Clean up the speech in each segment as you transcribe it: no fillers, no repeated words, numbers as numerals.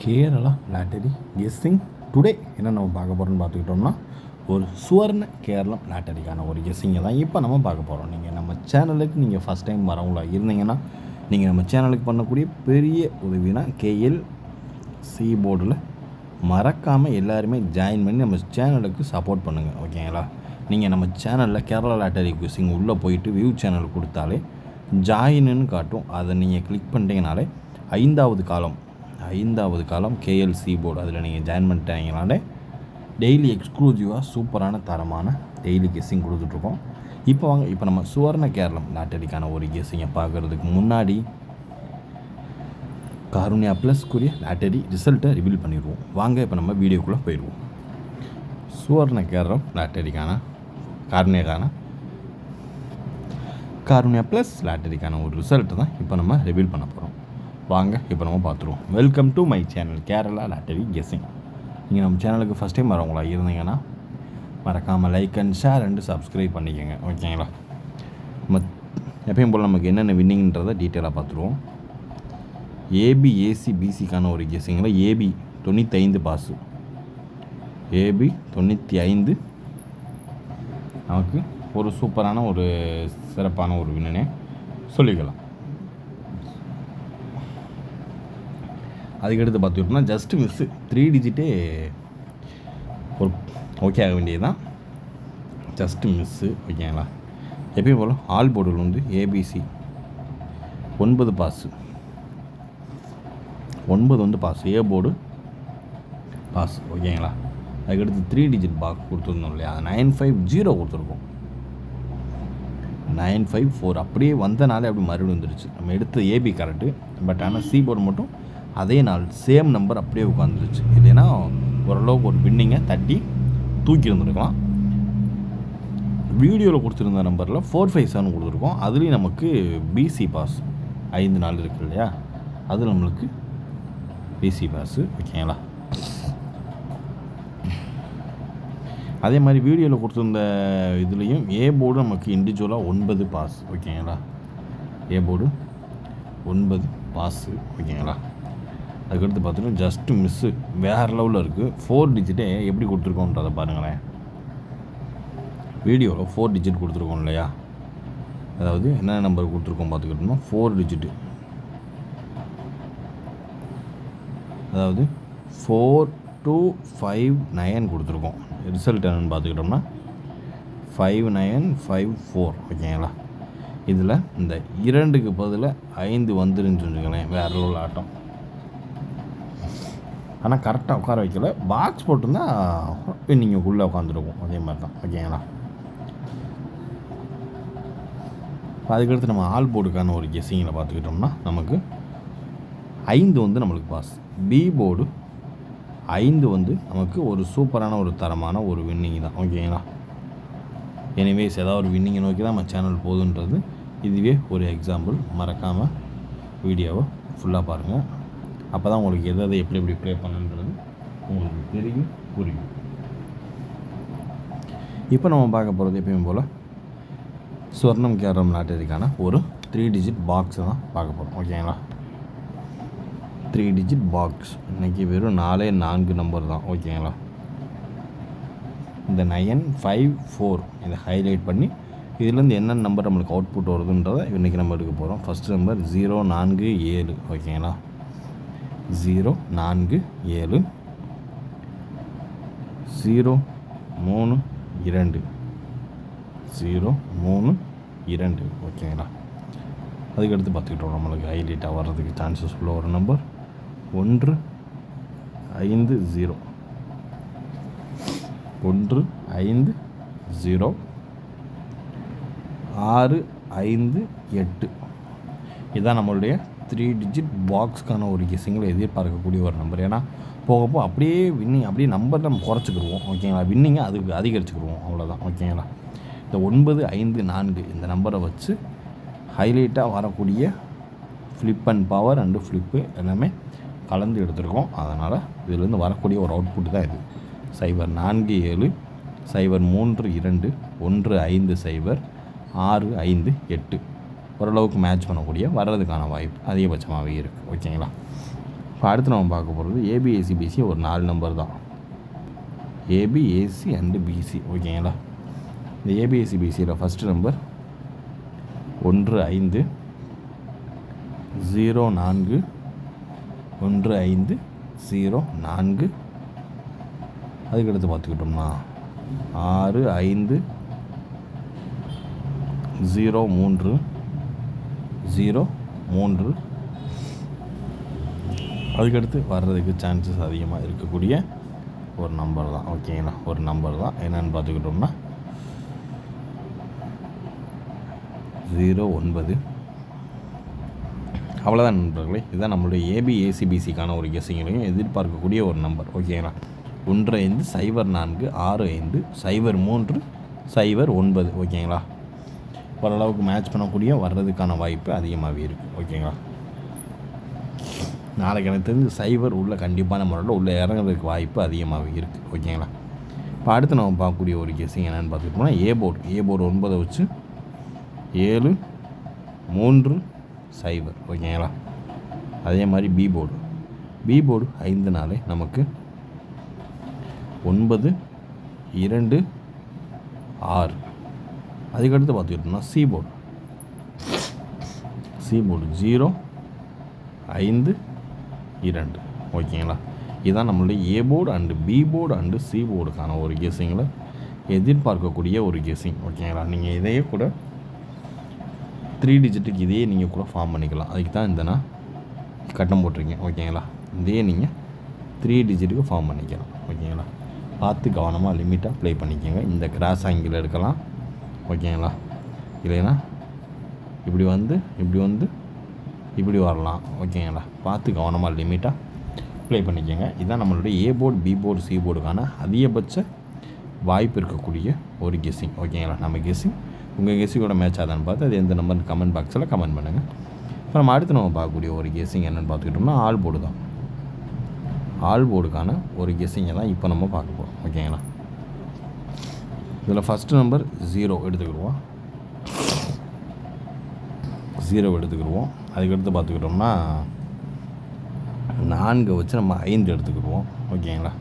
Kerala lottery guessing today என்ன நம்ம பார்க்க போகிறோம்னு பார்த்துக்கிட்டோம்னா ஒரு சுவர்ண கேரளம் லாட்டரிக்கான ஒரு கெஸ்ஸிங்கை தான் இப்போ நம்ம பார்க்க போகிறோம். நீங்கள் நம்ம சேனலுக்கு நீங்கள் ஃபஸ்ட் டைம் வரவங்களா இருந்தீங்கன்னா நீங்கள் நம்ம சேனலுக்கு பண்ணக்கூடிய பெரிய உதவினா KLC போர்டில் மறக்காமல் எல்லாருமே ஜாயின் பண்ணி நம்ம சேனலுக்கு சப்போர்ட் பண்ணுங்கள், ஓகேங்களா? நீங்கள் நம்ம சேனலில் கேரளா லாட்டரி கெஸ்ஸிங் உள்ளே போயிட்டு வியூ சேனல் கொடுத்தாலே ஜாயின்னு காட்டும். அதை நீங்கள் கிளிக் பண்ணிட்டீங்கனாலே ஐந்தாவது காலம் KLC போர்டு அதில் நீங்கள் ஜாயின் பண்ணிட்டீங்கனாலே டெய்லி எக்ஸ்க்ளூசிவாக சூப்பரான தரமான டெய்லி கெஸ்ஸிங் கொடுத்துட்ருக்கோம். இப்போ நம்ம சுவர்ண கேரளம் லாட்டரிக்கான ஒரு கெஸ்ஸிங்கை பார்க்குறதுக்கு முன்னாடி காருண்யா ப்ளஸ்க்குரிய லாட்டரி ரிசல்ட்டை ரிவீல் பண்ணிடுவோம். வாங்க இப்போ நம்ம வீடியோக்குள்ளே போயிடுவோம். சுவர்ண கேரளம் லாட்டரிக்கான காருண்யா ப்ளஸ் லாட்டரிக்கான ஒரு ரிசல்ட்டு தான் இப்போ நம்ம ரிவீல் பண்ண போகிறோம். வாங்க இப்போ நம்ம பார்த்துருவோம். Welcome to my channel Kerala lottery guessing. நீங்கள் நம்ம சேனலுக்கு ஃபஸ்ட் டைம் வரவங்களா இருந்தீங்கன்னா மறக்காமல் like and share and subscribe பண்ணிக்கோங்க, ஓகேங்களா? நம்ம எப்பயும் போல் நமக்கு என்னென்ன வின்னிங்கன்றதை டீட்டெயிலாக பார்த்துருவோம். ABCக்கான ஒரு கெஸ்ஸிங்கில் AB 95 பாஸு, AB 95 நமக்கு ஒரு சூப்பரான ஒரு சிறப்பான ஒரு வின்னனே சொல்லிக்கலாம். அதுக்கடுத்து பார்த்துக்கிட்டோம்னா ஜஸ்ட்டு மிஸ்ஸு 3 டிஜிட்டே ஒரு ஓகே ஆக வேண்டியது தான். ஜஸ்ட்டு மிஸ்ஸு, ஓகேங்களா? எப்பயும் போல் ஆல் போர்டில் வந்து ABC 9 பாஸு, 9 வந்து பாஸ், A போர்டு பாஸ், ஓகேங்களா? அதுக்கடுத்து 3 டிஜிட் பாக்ஸ் கொடுத்துருந்தோம் இல்லையா, 950 கொடுத்துருக்கோம். 954 அப்படியே வந்தனாலே அப்படி மறுபடியும் வந்துருச்சு. நம்ம எடுத்த AB கரெக்டு, பட் ஆனால் C போர்டு மட்டும் அதே நாள் சேம் நம்பர் அப்படியே உட்காந்துருச்சு. இல்லைன்னா ஓரளவுக்கு ஒரு வின்னிங்கை தட்டி தூக்கி இருந்துருக்கலாம். வீடியோவில் கொடுத்துருந்த நம்பரில் 457 கொடுத்துருக்கோம். அதுலேயும் நமக்கு BC பாஸ் 5 நாள் இருக்குது இல்லையா, அது நம்மளுக்கு BC பாஸு, ஓகேங்களா? அதே மாதிரி வீடியோவில் கொடுத்துருந்த இதுலேயும் A போர்டு நமக்கு இண்டிவிஜுவலாக 9 பாஸ், ஓகேங்களா? A போர்டு 9 பாஸு, ஓகேங்களா? அதுக்கடுத்து பார்த்தீங்கன்னா ஜஸ்ட்டு மிஸ்ஸு வேறு லெவலில் இருக்குது. 4 டிஜிட்டே எப்படி கொடுத்துருக்கோன்றதை பாருங்களேன். வீடியோவில் 4 டிஜிட் கொடுத்துருக்கோம் இல்லையா, அதாவது என்ன நம்பர் கொடுத்துருக்கோம் பார்த்துக்கிட்டோம்னா 4 டிஜிட்டு, அதாவது 4259 கொடுத்துருக்கோம். ரிசல்ட் என்னென்னு பார்த்துக்கிட்டோம்னா 5954, ஓகேங்களா? இதில் இந்த 2க்கு பதில் 5 வந்துருன்னு சொல்லிங்களேன், வேறு லெவல் ஆட்டம். ஆனால் கரெக்டாக உட்கார வைக்கல, பாக்ஸ் போட்டுருந்தா நீங்கள் உள்ளே உட்காந்துருக்கும், அதே மாதிரி தான், ஓகேங்களா? அதுக்கடுத்து நம்ம ஆல் போர்டுக்கான ஒரு கெஸ்ஸிங்கில் பார்த்துக்கிட்டோம்னா நமக்கு 5 வந்து நம்மளுக்கு பாஸ், B போர்டு 5 வந்து நமக்கு ஒரு சூப்பரான ஒரு தரமான ஒரு வின்னிங் தான், ஓகேங்களா? எனிவேஸ் ஏதாவது ஒரு வின்னிங்கை நோக்கி தான் நம்ம சேனல் போகுதுன்றது இதுவே ஒரு எக்ஸாம்பிள். மறக்காமல் வீடியோவை ஃபுல்லாக பாருங்கள். அப்போ தான் உங்களுக்கு எதை எப்படி ப்ளே பண்ணுன்றது உங்களுக்கு தெரியும், புரியும். இப்போ நம்ம பார்க்க போகிறது எப்பயும் போல் சுவர்ணம் கேரளம் லாட்டரிக்கான ஒரு 3 டிஜிட் பாக்ஸை தான் பார்க்க போகிறோம், ஓகேங்களா? 3 டிஜிட் பாக்ஸ் இன்றைக்கி வெறும் 4 நம்பர் தான், ஓகேங்களா? இந்த 954 இதை ஹைலைட் பண்ணி இதுலேருந்து என்னென்ன நம்பர் நம்மளுக்கு அவுட்புட் வருதுன்றதை இன்றைக்கி நம்ம எடுக்க போகிறோம். ஃபஸ்ட் நம்பர் 047, ஓகேங்களா? 047 032 032, ஓகேங்களா? அதுக்கடுத்து பார்த்துக்கிட்டோம் நம்மளுக்கு ஹைலைட்டாக வர்றதுக்கு சான்சஸ் உள்ள ஒரு நம்பர் 150 150 658. இதுதான் நம்மளுடைய 3 டிஜிட் பாக்ஸ்க்கான ஒரு கெஸ்ஸிங்கில் எதிர்பார்க்கக்கூடிய ஒரு நம்பர். ஏன்னா போகப்போ அப்படியே வின்னிங் அப்படியே நம்பர் நம்ம குறைச்சிக்கிடுவோம், ஓகேங்களா? வின்னிங்கை அதுக்கு அதிகரிச்சுக்கிடுவோம், அவ்வளோதான், ஓகேங்களா? இந்த 9554 இந்த நம்பரை வச்சு ஹைலைட்டாக வரக்கூடிய flip and power and flip எல்லாமே கலந்து எடுத்துருக்கோம். அதனால் இதிலேருந்து வரக்கூடிய ஒரு அவுட்புட் தான் இது. 047 032 150 658 ஓரளவுக்கு மேட்ச் பண்ணக்கூடிய வர்றதுக்கான வாய்ப்பு அதிகபட்சமாகவே இருக்குது, ஓகேங்களா? இப்போ அடுத்து நம்ம பார்க்க போகிறது ஏபி ஏசி பிசி ஒரு 4 நம்பர் தான். ஏபி ஏசி அண்டு பிசி ஓகேங்களா. இந்த ஏபிஎஸ்சி பிசியில் ஃபஸ்ட்டு நம்பர் 1504 அதுக்கடுத்து பார்த்துக்கிட்டோம்னா 6503 அதுக்கடுத்து வர்றதுக்கு சான்சஸ் அதிகமாக இருக்கக்கூடிய ஒரு நம்பர் தான் ஓகேங்களா. ஒரு நம்பர் தான் என்னென்னு பார்த்துக்கிட்டோம்னா 09. அவ்வளோதான் நண்பர்களே. இதுதான் நம்மளுடைய ஏபி ஏசிபிசிக்கான ஒரு கெஸ்ஸிங்களையும் எதிர்பார்க்கக்கூடிய ஒரு நம்பர் ஓகேங்களா. 1504650309 ஓகேங்களா. ஓரளவுக்கு மேட்ச் பண்ணக்கூடிய வர்றதுக்கான வாய்ப்பு அதிகமாகவே இருக்குது ஓகேங்களா. நாளைக்கு எனக்கு தெரிஞ்சு 0 உள்ள கண்டிப்பான முறையில் உள்ளே இறங்குறதுக்கு வாய்ப்பு அதிகமாகவே இருக்குது ஓகேங்களா. இப்போ அடுத்து நம்ம பார்க்கக்கூடிய ஒரு கெஸ்ஸிங் என்னென்னு பார்த்துக்கிட்டோம்னா ஏ போர்டு 9 வச்சு 730 ஓகேங்களா. அதே மாதிரி பி போர்டு 5 நாளே நமக்கு 926. அதுக்கடுத்து பார்த்துக்கிட்டோம்னா சி போர்டு 052 ஓகேங்களா. இதுதான் நம்மளுடைய A board and B board and C போர்டுக்கான ஒரு கெஸ்ஸிங்கில் எதிர்பார்க்கக்கூடிய ஒரு கெஸ்ஸிங் ஓகேங்களா. நீங்கள் இதையே கூட 3 டிஜிட்டுக்கு இதையே நீங்கள் கூட ஃபார்ம் பண்ணிக்கலாம். அதுக்கு தான் இந்த நான் கட்டம் போட்டிருக்கேன் ஓகேங்களா. இதையே நீங்கள் 3 டிஜிட்டுக்கு ஃபார்ம் பண்ணிக்கலாம் ஓகேங்களா. பார்த்து கவனமாக லிமிட்டாக ப்ளே பண்ணிக்கோங்க. இந்த கிராஸ் ஆங்கிள் எடுக்கலாம் ஓகேங்களா. இல்லைன்னா இப்படி வரலாம் ஓகேங்களா. பார்த்து கவனமாக லிமிட்டாக ப்ளே பண்ணிக்கோங்க. இதுதான் நம்மளுடைய A board B board C போர்டுக்கான அதிகபட்ச வாய்ப்பு இருக்கக்கூடிய ஒரு கெஸ்ஸிங் ஓகேங்களா. நம்ம கெஸ்ஸிங் உங்கள் கெஸ்ஸிங்கோட மேட்ச் ஆதான்னு பார்த்து அது எந்த நம்பர் கமெண்ட் பாக்ஸில் கமெண்ட் பண்ணுங்கள். இப்போ நம்ம அடுத்து நம்ம பார்க்கக்கூடிய ஒரு கெஸ்ஸிங் என்னென்னு பார்த்துக்கிட்டோம்னா ஆல் போர்டு தான். ஆல் போர்டுக்கான ஒரு கெஸ்ஸிங்கை தான் இப்போ நம்ம பார்க்க போகிறோம் ஓகேங்களா. இதில் ஃபஸ்ட்டு நம்பர் 0 எடுத்துக்கிடுவோம். அதுக்கடுத்து பார்த்துக்கிட்டோம்னா 4 வச்சு நம்ம 5 எடுத்துக்கிடுவோம் ஓகேங்களா.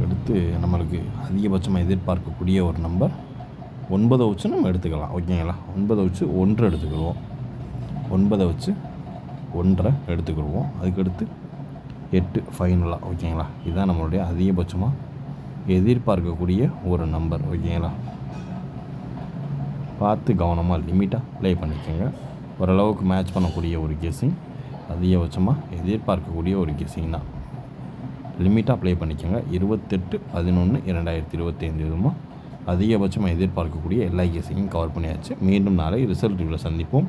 அடுத்து நம்மளுக்கு அதிகபட்சமாக எதிர்பார்க்கக்கூடிய ஒரு நம்பர் 9 வச்சு நம்ம எடுத்துக்கலாம் ஓகேங்களா. 9 வச்சு 1 எடுத்துக்கிடுவோம். 9 வச்சு 1 எடுத்துக்கிடுவோம். அதுக்கடுத்து 8 ஃபைனலாக ஓகேங்களா. இதுதான் நம்மளுடைய அதிகபட்சமாக எதிர்பார்க்கக்கூடிய ஒரு நம்பர் ஓகேங்களா. பார்த்து கவனமாக லிமிட்டாக ப்ளே பண்ணிக்கோங்க. ஓரளவுக்கு மேட்ச் பண்ணக்கூடிய ஒரு கெஸ்ஸிங், அதிகபட்சமாக எதிர்பார்க்கக்கூடிய ஒரு கெஸ்ஸிங் தான். லிமிட்டாக ப்ளே பண்ணிக்கோங்க. 28/11/2025 இதுமா அதிகபட்சமாக எதிர்பார்க்கக்கூடிய எல்லா கெஸ்ஸிங்கும் கவர் பண்ணியாச்சு. மீண்டும் நாளை ரிசல்ட் ரிவ்யூவில் சந்திப்போம்.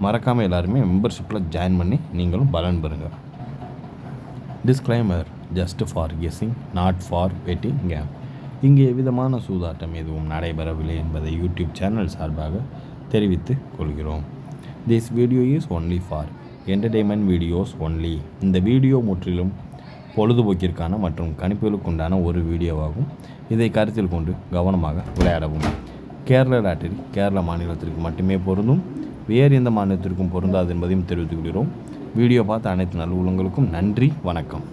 மறக்காமல் எல்லாருமே மெம்பர்ஷிப்பில் ஜாயின் பண்ணி நீங்களும் பலன் பெறுங்கள். Disclaimer: just for guessing, not for betting game. இங்கே எவ்விதமான சூதாட்டம் எதுவும் நடைபெறவில்லை என்பதை யூடியூப் சேனல் சார்பாக தெரிவித்துக் கொள்கிறோம். This video is only for entertainment videos only. இந்த வீடியோ முற்றிலும் பொழுதுபோக்கிற்கான மற்றும் கணிப்புகளுக்குண்டான ஒரு வீடியோவாகும். இதை கருத்தில் கொண்டு கவனமாக விளையாடவும். கேரள லாட்டரி கேரள மாநிலத்திற்கு மட்டுமே பொருந்தும், வேறு எந்த மாநிலத்திற்கும் பொருந்தாது என்பதையும் தெரிவித்துக் கொள்கிறோம். வீடியோ பார்த்த அனைத்து நல்ல உள்ளங்களுக்கும் நன்றி, வணக்கம்.